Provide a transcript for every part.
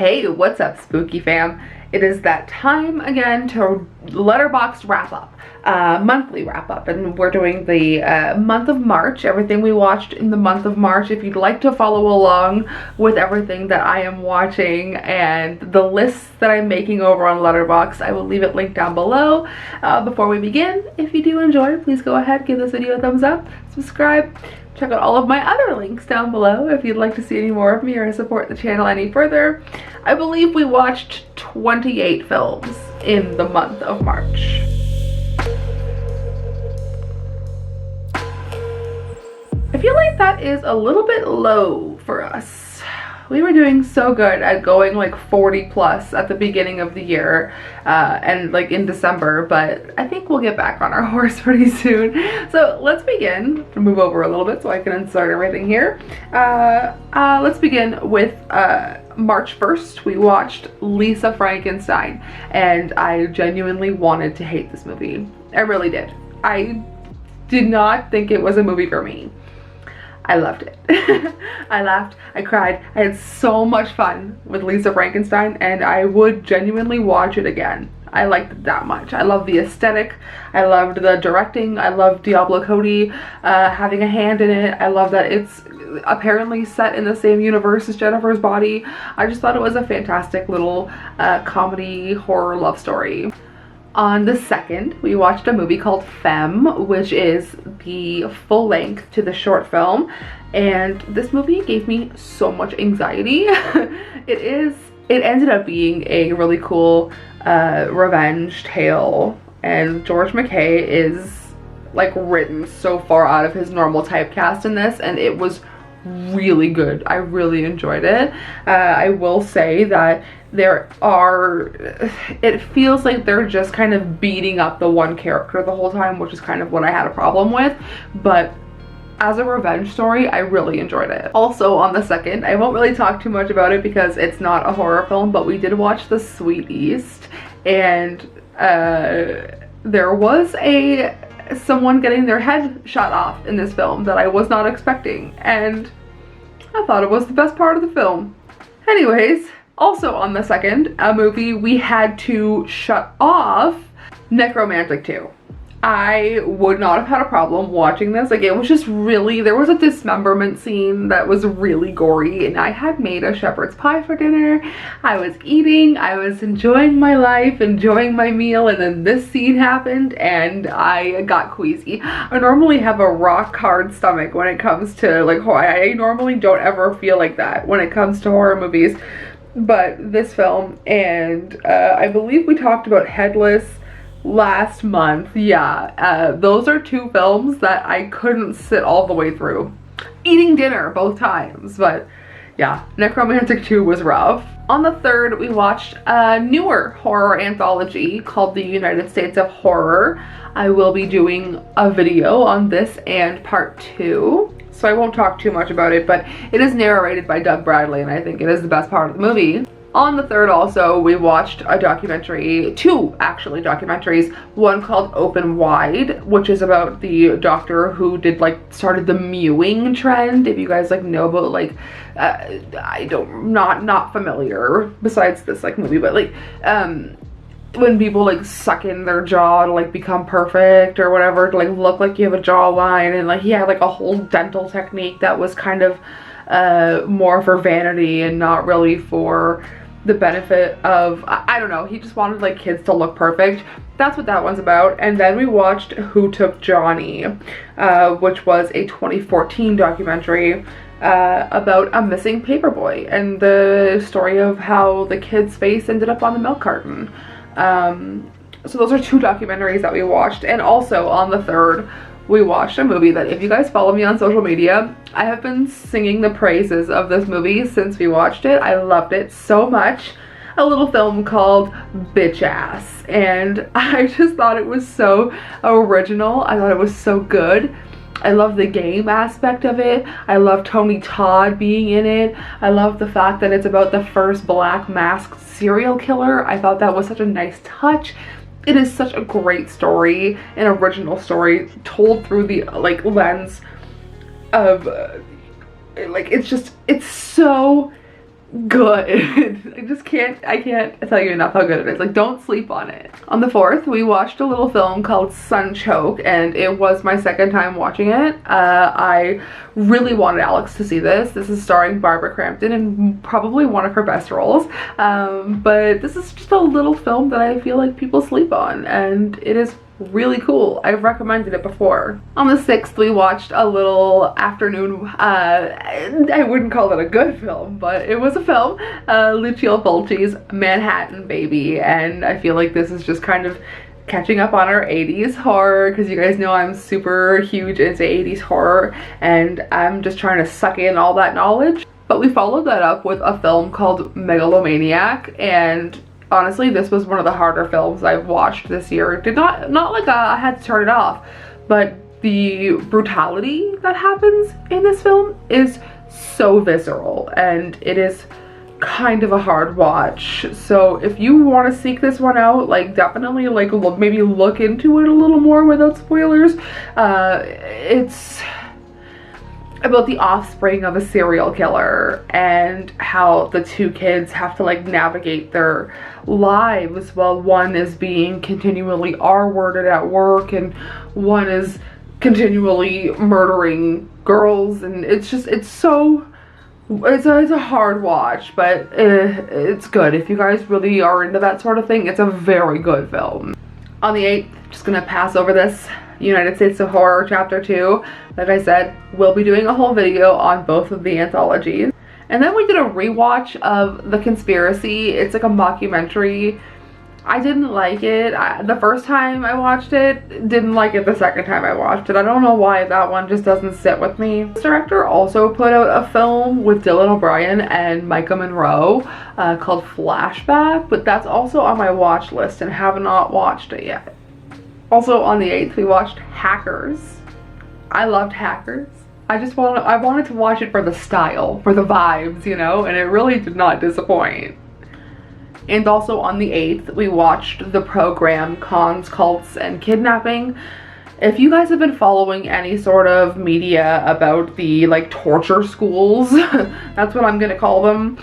Hey, what's up, spooky fam? It is that time again to Letterboxd wrap up, monthly wrap up, and we're doing the month of March, everything we watched in the month of March. If you'd like to follow along with everything that I am watching and the lists that I'm making over on Letterboxd, I will leave it linked down below. Before we begin, if you do enjoy, please go ahead, give this video a thumbs up, subscribe. Check out all of my other links down below if you'd like to see any more of me or support the channel any further. I believe we watched 28 films in the month of March. I feel like that is a little bit low for us. We were doing so good at going like 40 plus at the beginning of the year and like in December, but I think we'll get back on our horse pretty soon. So let's begin. Move over a little bit so I can insert everything here. Let's begin with March 1st. We watched Lisa Frankenstein, and I genuinely wanted to hate this movie. I really did. I did not think it was a movie for me. I loved it. I laughed, I cried, I had so much fun with Lisa Frankenstein, and I would genuinely watch it again. I liked it that much. I love the aesthetic, I loved the directing, I loved Diablo Cody having a hand in it. I love that it's apparently set in the same universe as Jennifer's Body. I just thought it was a fantastic little comedy horror love story. On the 2nd, we watched a movie called Femme, which is the full length to the short film, and this movie gave me so much anxiety. It ended up being a really cool revenge tale, and George McKay is like written so far out of his normal typecast in this, and it was really good. I really enjoyed it. I will say that it feels like they're just kind of beating up the one character the whole time, which is kind of what I had a problem with, but as a revenge story, I really enjoyed it. Also on the 2nd, I won't really talk too much about it because it's not a horror film, but we did watch The Sweet East, and there was someone getting their head shot off in this film that I was not expecting, and I thought it was the best part of the film. Anyways, also on the 2nd, a movie we had to shut off, Necromantic 2. I would not have had a problem watching this. Like, it was just really, there was a dismemberment scene that was really gory, and I had made a shepherd's pie for dinner. I was eating, I was enjoying my life, enjoying my meal, and then this scene happened and I got queasy. I normally have a rock hard stomach when it comes to like horror. I normally don't ever feel like that when it comes to horror movies, but this film, and I believe we talked about Headless last month. Yeah, those are two films that I couldn't sit all the way through. Eating dinner both times, but yeah, Necromantic 2 was rough. On the 3rd, we watched a newer horror anthology called The United States of Horror. I will be doing a video on this and part 2, so I won't talk too much about it, but it is narrated by Doug Bradley, and I think it is the best part of the movie. On the 3rd also, we watched a documentary, two actually documentaries, one called Open Wide, which is about the doctor who started the mewing trend. If you guys know about not familiar besides this movie, but when people suck in their jaw to become perfect or whatever, to look like you have a jawline, and he had a whole dental technique that was kind of more for vanity and not really for the benefit of, I don't know, he just wanted kids to look perfect. That's what that one's about. And then we watched Who Took Johnny, which was a 2014 documentary about a missing paperboy and the story of how the kid's face ended up on the milk carton. So those are two documentaries that we watched. And also on the 3rd, we watched a movie that, if you guys follow me on social media, I have been singing the praises of this movie since we watched it. I loved it so much. A little film called Bitch Ass, and I just thought it was so original. I thought it was so good. I love the game aspect of it. I love Tony Todd being in it. I love the fact that it's about the first black masked serial killer. I thought that was such a nice touch. It is such a great story, an original story told through the lens of it's so good. I can't tell you enough how good it is. Like, don't sleep on it. On the 4th, we watched a little film called Sunchoke, and it was my second time watching it. I really wanted Alex to see this. This is starring Barbara Crampton in probably one of her best roles. But this is just a little film that I feel like people sleep on, and it is really cool. I've recommended it before. On the 6th, we watched a little afternoon, I wouldn't call it a good film, but it was a film, Lucio Fulci's Manhattan Baby, and I feel like this is just kind of catching up on our 80s horror, because you guys know I'm super huge into 80s horror, and I'm just trying to suck in all that knowledge. But we followed that up with a film called Megalomaniac, and honestly, this was one of the harder films I've watched this year. Not like I had to turn it off, but the brutality that happens in this film is so visceral, and it is kind of a hard watch. So if you want to seek this one out, like, definitely like maybe look into it a little more without spoilers. It's about the offspring of a serial killer and how the two kids have to like navigate their lives while one is being continually R-worded at work and one is continually murdering girls, and it's a hard watch, but it's good. If you guys really are into that sort of thing, it's a very good film. On the 8th, just gonna pass over this, United States of Horror Chapter 2. Like I said, we'll be doing a whole video on both of the anthologies. And then we did a rewatch of The Conspiracy. It's like a mockumentary. I didn't like it. The first time I watched it, didn't like it the second time I watched it. I don't know why that one just doesn't sit with me. This director also put out a film with Dylan O'Brien and Micah Monroe called Flashback, but that's also on my watch list and have not watched it yet. Also on the 8th, we watched Hackers. I loved Hackers. I wanted to watch it for the style, for the vibes, you know, and it really did not disappoint. And also on the 8th, we watched the program Cons, Cults, and Kidnapping. If you guys have been following any sort of media about the like torture schools, that's what I'm gonna call them,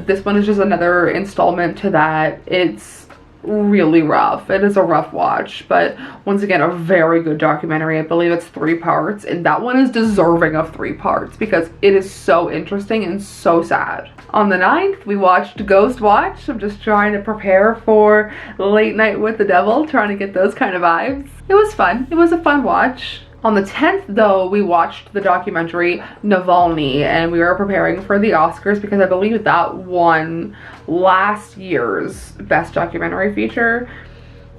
this one is just another installment to that. It's really rough. It is a rough watch, but once again, a very good documentary. I believe it's 3 parts, and that one is deserving of 3 parts because it is so interesting and so sad. On the 9th, we watched Ghost Watch. I'm just trying to prepare for Late Night with the Devil, trying to get those kind of vibes. It was fun. It was a fun watch. On the 10th, though, we watched the documentary Navalny, and we were preparing for the Oscars because I believe that won last year's Best Documentary Feature.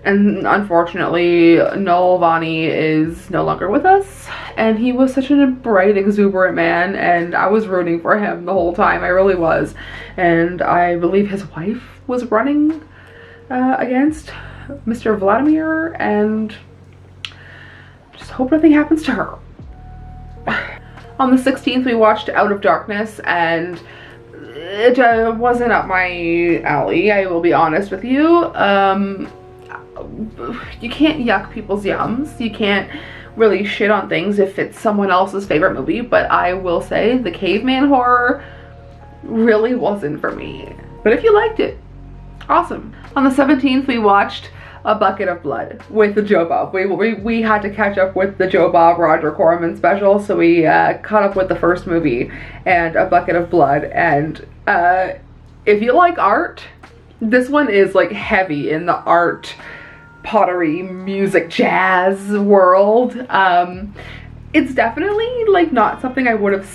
And unfortunately, Navalny is no longer with us, and he was such a bright, exuberant man, and I was rooting for him the whole time. I really was. And I believe his wife was running against Mr. Vladimir, and just hope nothing happens to her. On the 16th, we watched Out of Darkness, and it wasn't up my alley, I will be honest with you. You can't yuck people's yums. You can't really shit on things if it's someone else's favorite movie, but I will say the caveman horror really wasn't for me. But if you liked it, awesome. On the 17th, we watched A Bucket of Blood with the Joe Bob. We had to catch up with the Joe Bob Roger Corman special, so we caught up with the first movie and A Bucket of Blood. And if you like art, this one is like heavy in the art, pottery, music, jazz world. It's definitely like not something I would have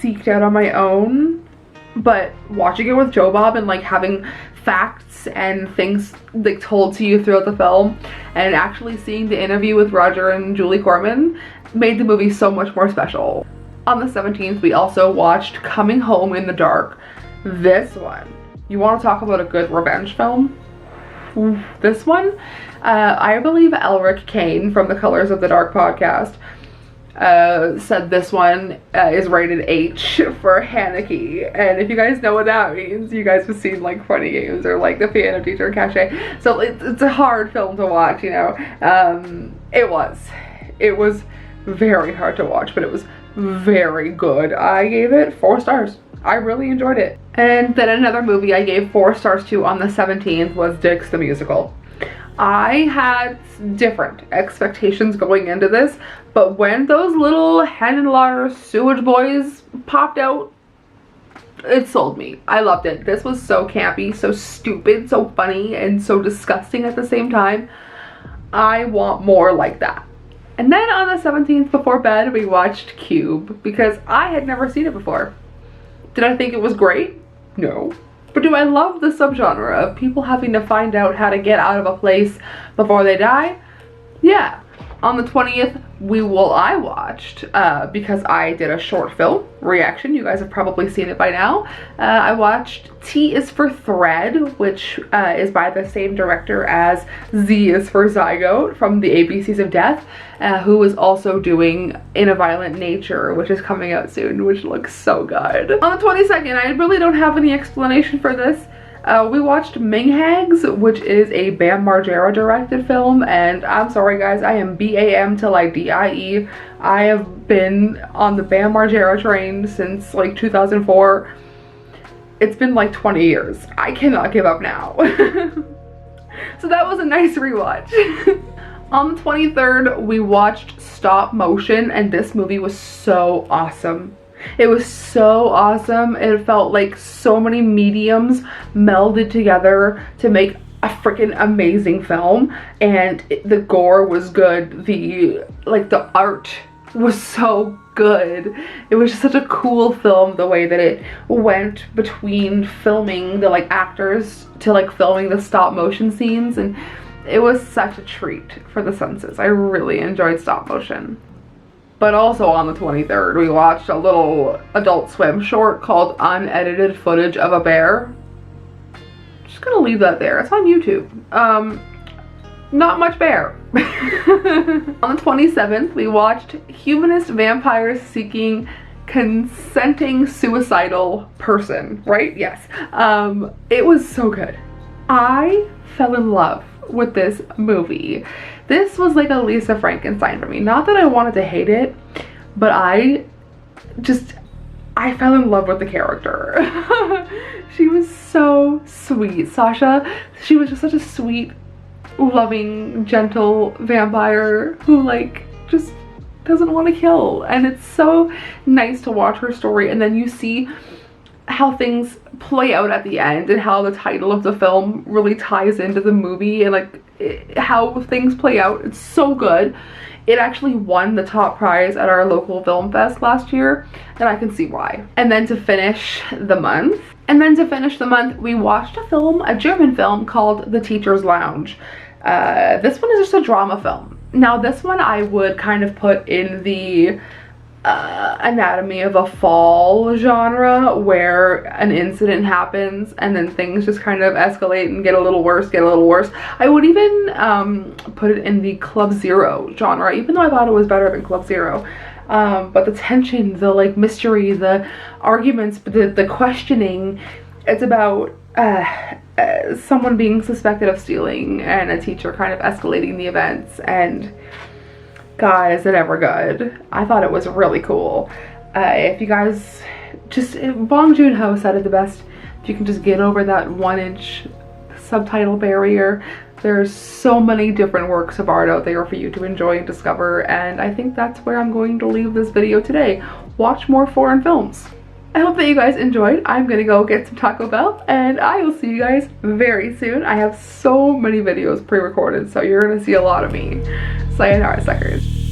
seeked out on my own, but watching it with Joe Bob and like having facts and things like told to you throughout the film, and actually seeing the interview with Roger and Julie Corman made the movie so much more special. On the 17th, we also watched Coming Home in the Dark. This one, you want to talk about a good revenge film? This one, I believe Elric Kane from the Colors of the Dark podcast said this one is rated H for Haneke, and if you guys know what that means, you guys have seen like Funny Games or like The Piano Teacher Cache, so it's a hard film to watch, you know. It was very hard to watch, but it was very good. I gave it 4 stars. I really enjoyed it. And then another movie I gave 4 stars to on the 17th was Dix the Musical. I had different expectations going into this, but when those little Henenlotter sewage boys popped out, it sold me. I loved it. This was so campy, so stupid, so funny, and so disgusting at the same time. I want more like that. And then on the 17th before bed, we watched Cube because I had never seen it before. Did I think it was great? No. But do I love the subgenre of people having to find out how to get out of a place before they die? Yeah. On the 20th, I watched, because I did a short film reaction, you guys have probably seen it by now, I watched T is for Thread, which is by the same director as Z is for Zygote from the ABCs of Death, who is also doing In a Violent Nature, which is coming out soon, which looks so good. On the 22nd, I really don't have any explanation for this. We watched Minghags, which is a Bam Margera directed film, and I'm sorry guys, I am BAM till I DIE. I have been on the Bam Margera train since like 2004. It's been like 20 years. I cannot give up now. So that was a nice rewatch. On the 23rd, we watched Stop Motion, and this movie was so awesome. It was so awesome. It felt like so many mediums melded together to make a freaking amazing film, and the gore was good. The art was so good. It was just such a cool film, the way that it went between filming the actors to filming the stop motion scenes, and it was such a treat for the senses. I really enjoyed stop motion. But also on the 23rd, we watched a little Adult Swim short called Unedited Footage of a Bear. Just gonna leave that there. It's on YouTube. Not much bear. On the 27th, we watched Humanist Vampires Seeking Consenting Suicidal Person, right? Yes. It was so good. I fell in love with this movie. This was like a Lisa Frankenstein for me. Not that I wanted to hate it, but I fell in love with the character. She was so sweet. Sasha, she was just such a sweet, loving, gentle vampire who just doesn't want to kill. And it's so nice to watch her story, and then you see how things play out at the end and how the title of the film really ties into the movie, and how things play out. It's so good. It actually won the top prize at our local film fest last year, and I can see why. And then to finish the month, we watched a German film called The Teacher's Lounge. This one is just a drama film. Now this one I would kind of put in the Anatomy of a Fall genre, where an incident happens and then things just kind of escalate and get a little worse. I would even put it in the Club Zero genre, even though I thought it was better than Club Zero. But the tension, the mystery, the arguments, the questioning, it's about someone being suspected of stealing and a teacher kind of escalating the events, and God, is it ever good. I thought it was really cool. If you guys Bong Joon-ho said it the best, if you can just get over that 1-inch subtitle barrier, there's so many different works of art out there for you to enjoy and discover, and I think that's where I'm going to leave this video today. Watch more foreign films. I hope that you guys enjoyed. I'm gonna go get some Taco Bell, and I will see you guys very soon. I have so many videos pre-recorded, so you're gonna see a lot of me. Sayonara, suckers.